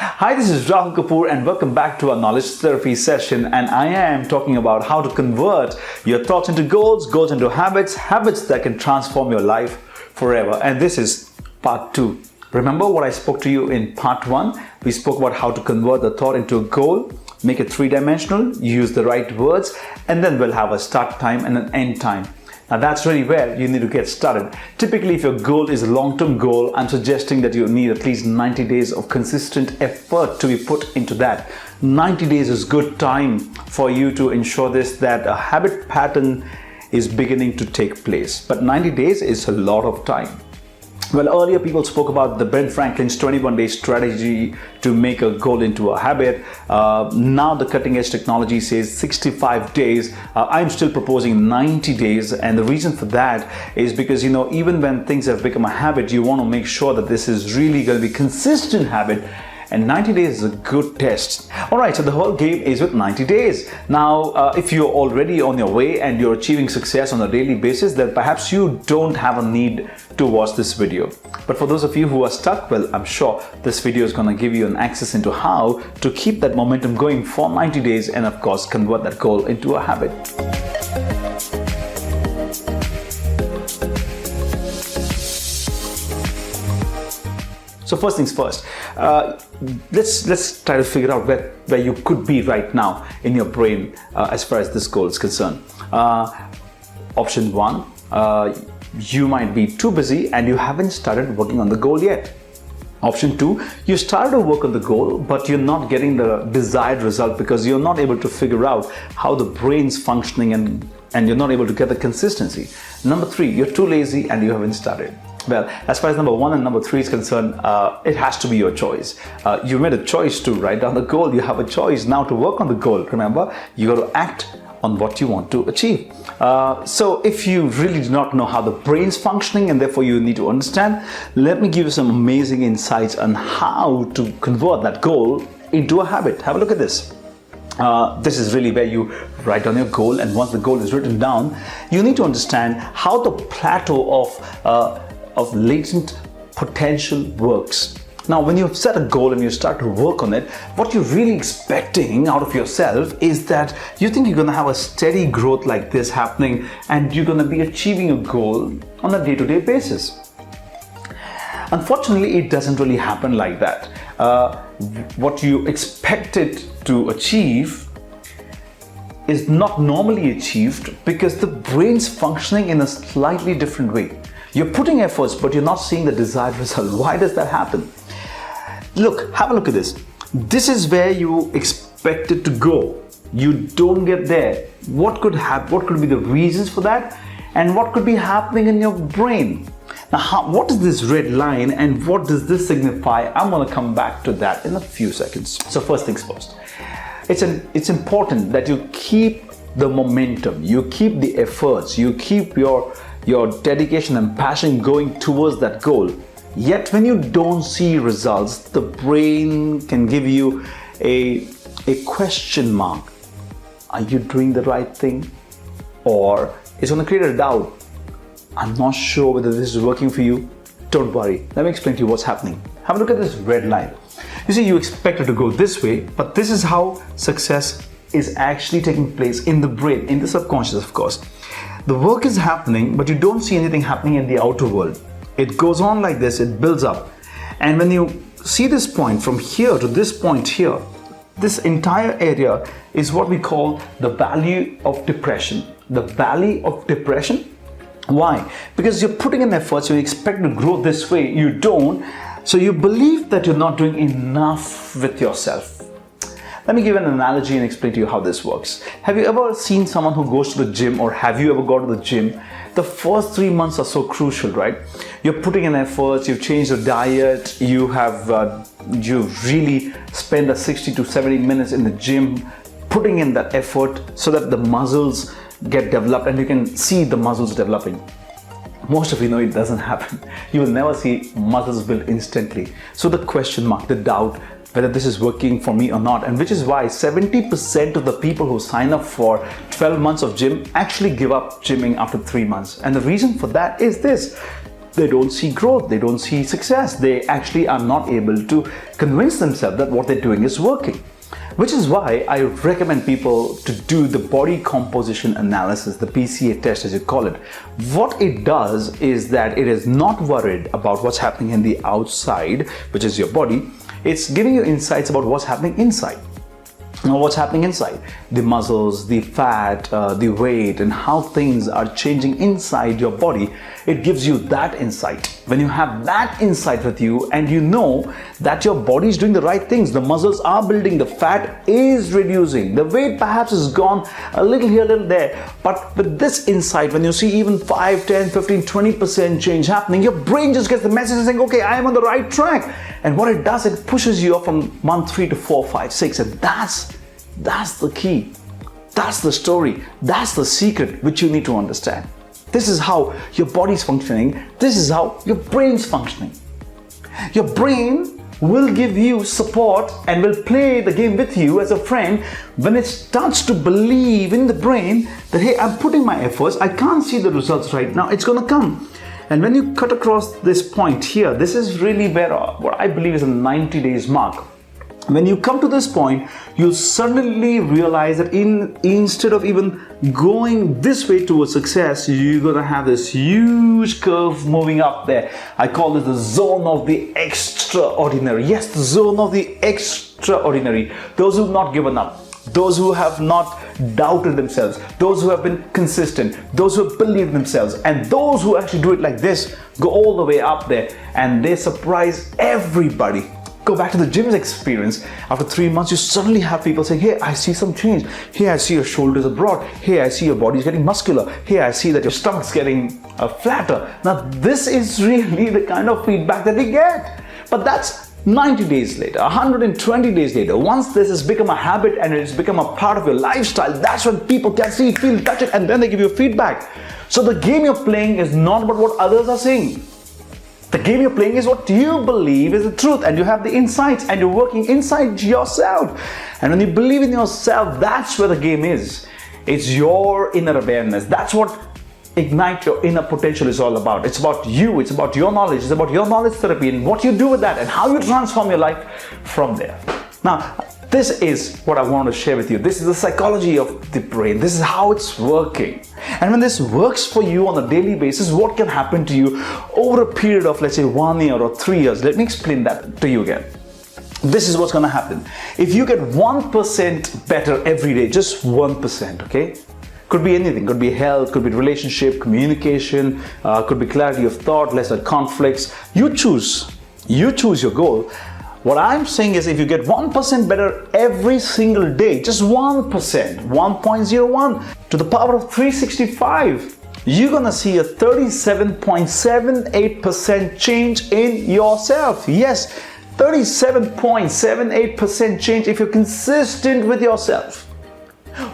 Hi, this is Rahul Kapoor and welcome back to our knowledge therapy session, and I am talking about how to convert your thoughts into goals, goals into habits, habits that can transform your life forever. And this is part 2. Remember what I spoke to you in part 1? We spoke about how to convert the thought into a goal, make it three-dimensional, use the right words, and then we'll have a start time and an end time. Now that's really where you need to get started. Typically, if your goal is a long-term goal, I'm suggesting that you need at least 90 days of consistent effort to be put into that. 90 days is good time for you to ensure that a habit pattern is beginning to take place. But 90 days is a lot of time. Well, earlier people spoke about the Ben Franklin's 21-day strategy to make a goal into a habit. Now the cutting edge technology says 65 days. I'm still proposing 90 days. And the reason for that is because, even when things have become a habit, you want to make sure that this is really going to be a consistent habit. And 90 days is a good test. All right, so the whole game is with 90 days. Now, if you're already on your way and you're achieving success on a daily basis, then perhaps you don't have a need to watch this video. But for those of you who are stuck, well, I'm sure this video is going to give you an access into how to keep that momentum going for 90 days and, of course, convert that goal into a habit. So first things first, let's try to figure out where you could be right now in your brain as far as this goal is concerned. Option 1, you might be too busy and you haven't started working on the goal yet. Option 2, you started to work on the goal, but you're not getting the desired result because you're not able to figure out how the brain's functioning and you're not able to get the consistency. Number 3, you're too lazy and you haven't started. Well, as far as number 1 and number 3 is concerned, it has to be your choice. You made a choice to write down the goal. You have a choice now to work on the goal. Remember, you got to act on what you want to achieve. So if you really do not know how the brain's functioning and therefore you need to understand, let me give you some amazing insights on how to convert that goal into a habit. Have a look at this. This is really where you write down your goal, and once the goal is written down, you need to understand how the plateau of latent potential works. Now, when you've set a goal and you start to work on it, what you're really expecting out of yourself is that you think you're going to have a steady growth like this happening and you're going to be achieving a goal on a day-to-day basis. Unfortunately, it doesn't really happen like that. What you expected to achieve is not normally achieved because the brain's functioning in a slightly different way. You're putting efforts, but you're not seeing the desired result. Why does that happen? Look, have a look at this. This is where you expected to go. You don't get there. What could be the reasons for that? And what could be happening in your brain? Now, what is this red line and what does this signify? I'm going to come back to that in a few seconds. So first things first. It's important that you keep the momentum, you keep the efforts, you keep your dedication and passion going towards that goal. Yet when you don't see results, the brain can give you a question mark. Are you doing the right thing? Or it's going to create a doubt. I'm not sure whether this is working for you. Don't worry. Let me explain to you what's happening. Have a look at this red line. You see, you expected to go this way, but this is how success is actually taking place in the brain, in the subconscious, of course. The work is happening, but you don't see anything happening in the outer world. It goes on like this, it builds up. And when you see this point from here to this point here, this entire area is what we call the valley of depression. The valley of depression. Why? Because you're putting in efforts, you expect to grow this way, you don't. So you believe that you're not doing enough with yourself. Let me give an analogy and explain to you how this works. Have you ever seen someone who goes to the gym, or have you ever gone to the gym? The first 3 months are so crucial, right? You're putting in efforts, you've changed your diet, you really spend the 60 to 70 minutes in the gym, putting in that effort so that the muscles get developed and you can see the muscles developing. Most of you know it doesn't happen. You will never see muscles build instantly. So the question mark, the doubt, whether this is working for me or not, and which is why 70% of the people who sign up for 12 months of gym actually give up gymming after 3 months. And the reason for that is this: they don't see growth, they don't see success. They actually are not able to convince themselves that what they're doing is working. Which is why I recommend people to do the body composition analysis, the PCA test as you call it. What it does is that it is not worried about what's happening in the outside, which is your body. It's giving you insights about what's happening inside. Now, what's happening inside? The muscles, the fat, the weight, and how things are changing inside your body. It gives you that insight. When you have that insight with you and you know that your body is doing the right things, the muscles are building, the fat is reducing, the weight perhaps is gone a little here, a little there. But with this insight, when you see even 5, 10, 15, 20% change happening, your brain just gets the message saying, okay, I am on the right track. And what it does, it pushes you up from month 3 to 4, 5, 6. And that's the key. That's the story. That's the secret which you need to understand. This is how your body's functioning. This is how your brain's functioning. Your brain will give you support and will play the game with you as a friend when it starts to believe in the brain that, hey, I'm putting my efforts. I can't see the results right now. It's going to come. And when you cut across this point here, this is really where what I believe is a 90 days mark. When you come to this point, you'll suddenly realize that instead of even going this way towards success, you're going to have this huge curve moving up there. I call it the zone of the extraordinary. Yes, the zone of the extraordinary. Those who have not given up, those who have not doubted themselves, those who have been consistent, those who have believed in themselves, and those who actually do it like this, go all the way up there and they surprise everybody. Go back to the gym's experience. After 3 months, you suddenly have people saying, hey, I see some change. Hey, I see your shoulders are broad. Hey, I see your body's getting muscular. Hey, I see that your stomach's getting flatter. Now, this is really the kind of feedback that we get. But that's 90 days later, 120 days later. Once this has become a habit and it's become a part of your lifestyle, that's when people can see it, feel, touch it, and then they give you feedback. So the game you're playing is not about what others are saying. The game you're playing is what you believe is the truth, and you have the insights and you're working inside yourself. And when you believe in yourself, that's where the game is. It's your inner awareness. That's what Ignite Your Inner Potential is all about. It's about you. It's about your knowledge. It's about your knowledge therapy and what you do with that and how you transform your life from there. Now, this is what I want to share with you. This is the psychology of the brain. This is how it's working. And when this works for you on a daily basis, what can happen to you over a period of, let's say, 1 year or 3 years? Let me explain that to you again. This is what's going to happen. If you get 1% better every day, just 1%, okay? Could be anything, could be health, could be relationship, communication, could be clarity of thought, lesser conflicts. You choose your goal. What I'm saying is if you get 1% better every single day, just 1%, 1.01 to the power of 365, you're gonna see a 37.78% change in yourself. Yes, 37.78% change if you're consistent with yourself.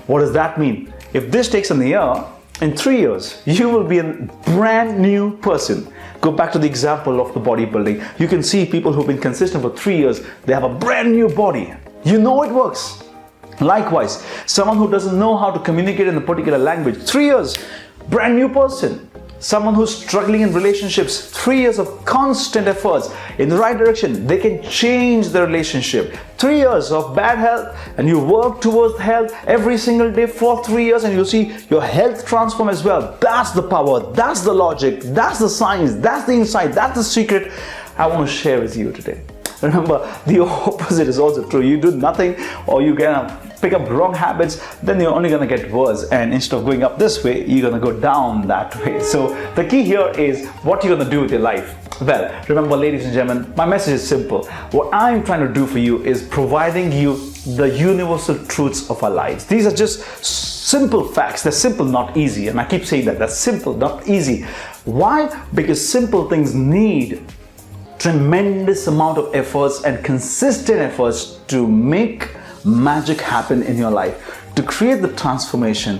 What does that mean? If this takes a year, in 3 years, you will be a brand new person. Go back to the example of the bodybuilding. You can see people who've been consistent for 3 years, they have a brand new body. You know it works. Likewise, someone who doesn't know how to communicate in a particular language, 3 years, brand new person. Someone who's struggling in relationships, 3 years of constant efforts in the right direction, they can change the relationship. 3 years of bad health and you work towards health every single day for 3 years and you'll see your health transform as well. That's the power, that's the logic, that's the science, that's the insight, that's the secret I want to share with you today. Remember, the opposite is also true. You do nothing or you pick up wrong habits, then you're only going to get worse. And instead of going up this way, you're going to go down that way. So the key here is what you're going to do with your life. Well, remember, ladies and gentlemen, my message is simple. What I'm trying to do for you is providing you the universal truths of our lives. These are just simple facts. They're simple, not easy. And I keep saying that. That's simple, not easy. Why? Because simple things need tremendous amount of efforts and consistent efforts to make magic happen in your life, to create the transformation.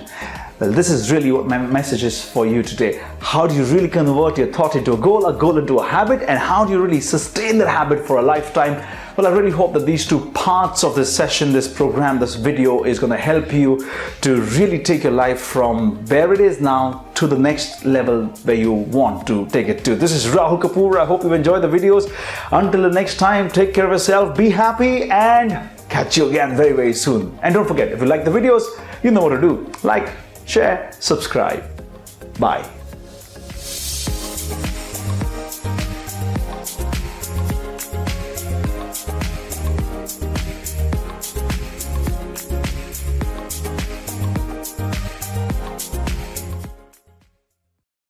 Well, this is really what my message is for you today. How do you really convert your thought into a goal into a habit, and how do you really sustain that habit for a lifetime? Well, I really hope that these two parts of this session, this program, this video is going to help you to really take your life from where it is now to the next level where you want to take it to. This is Rahul Kapoor. I hope you enjoyed the videos. Until the next time, take care of yourself, be happy, and catch you again very, very soon. And don't forget, if you like the videos, you know what to do. Like, share, subscribe. Bye.